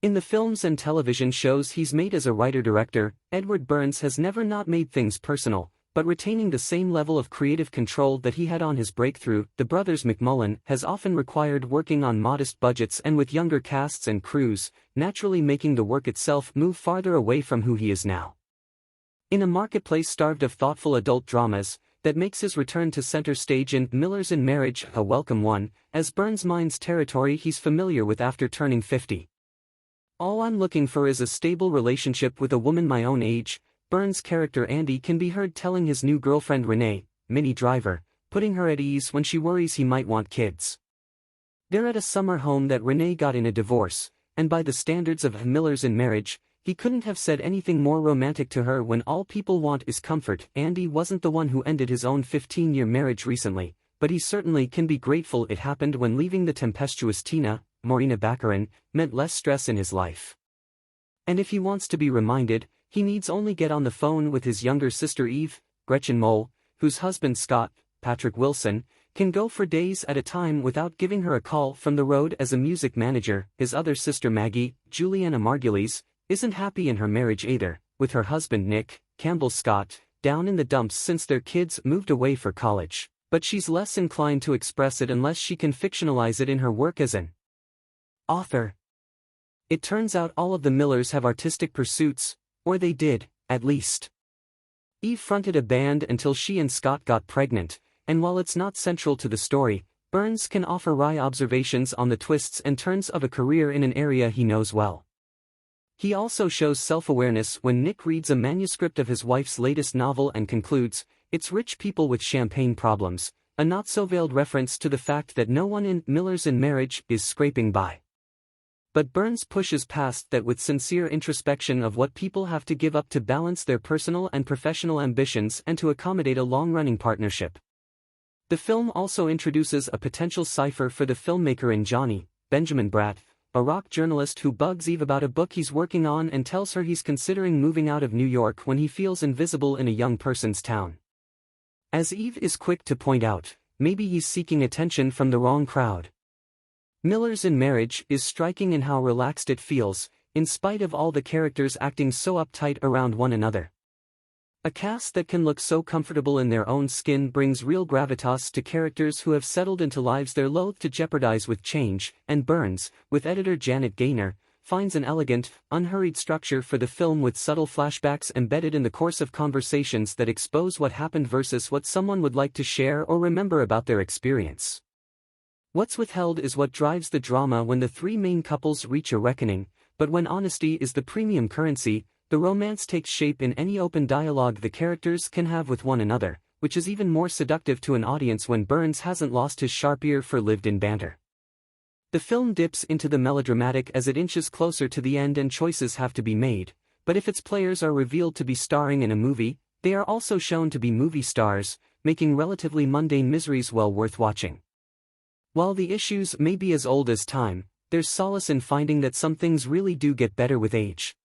In the films and television shows he's made as a writer-director, Edward Burns has never not made things personal, but retaining the same level of creative control that he had on his breakthrough. The brothers McMullen has often required working on modest budgets and with younger casts and crews, naturally making the work itself move farther away from who he is now. In a marketplace starved of thoughtful adult dramas, that makes his return to center stage in Millers in Marriage a welcome one, as Burns mines territory he's familiar with after turning 50. All I'm looking for is a stable relationship with a woman my own age. Burns' character Andy can be heard telling his new girlfriend Renee, Minnie Driver, putting her at ease when she worries he might want kids. They're at a summer home that Renee got in a divorce, and by the standards of Millers in Marriage, he couldn't have said anything more romantic to her. When all people want is comfort. Andy wasn't the one who ended his own 15-year marriage recently, but he certainly can be grateful it happened when leaving the tempestuous Tina, Morena Baccarin, meant less stress in his life. And if he wants to be reminded, he needs only get on the phone with his younger sister Eve, Gretchen Mole, whose husband Scott, Patrick Wilson, can go for days at a time without giving her a call from the road as a music manager. His other sister Maggie, Juliana Margulies, isn't happy in her marriage either, with her husband Nick, Campbell Scott, down in the dumps since their kids moved away for college, but she's less inclined to express it unless she can fictionalize it in her work as an author. It turns out all of the Millers have artistic pursuits, or they did, at least. Eve fronted a band until she and Scott got pregnant, and while it's not central to the story, Burns can offer wry observations on the twists and turns of a career in an area he knows well. He also shows self-awareness when Nick reads a manuscript of his wife's latest novel and concludes, "It's rich people with champagne problems," a not-so-veiled reference to the fact that no one in Millers in Marriage is scraping by. But Burns pushes past that with sincere introspection of what people have to give up to balance their personal and professional ambitions and to accommodate a long-running partnership. The film also introduces a potential cipher for the filmmaker in Johnny, Benjamin Bratt, a rock journalist who bugs Eve about a book he's working on and tells her he's considering moving out of New York when he feels invisible in a young person's town. As Eve is quick to point out, maybe he's seeking attention from the wrong crowd. Millers in Marriage is striking in how relaxed it feels, in spite of all the characters acting so uptight around one another. A cast that can look so comfortable in their own skin brings real gravitas to characters who have settled into lives they're loath to jeopardize with change, and Burns, with editor Janet Gaynor, finds an elegant, unhurried structure for the film with subtle flashbacks embedded in the course of conversations that expose what happened versus what someone would like to share or remember about their experience. What's withheld is what drives the drama when the three main couples reach a reckoning, but when honesty is the premium currency, the romance takes shape in any open dialogue the characters can have with one another, which is even more seductive to an audience when Burns hasn't lost his sharp ear for lived-in banter. The film dips into the melodramatic as it inches closer to the end and choices have to be made, but if its players are revealed to be starring in a movie, they are also shown to be movie stars, making relatively mundane miseries well worth watching. While the issues may be as old as time, there's solace in finding that some things really do get better with age.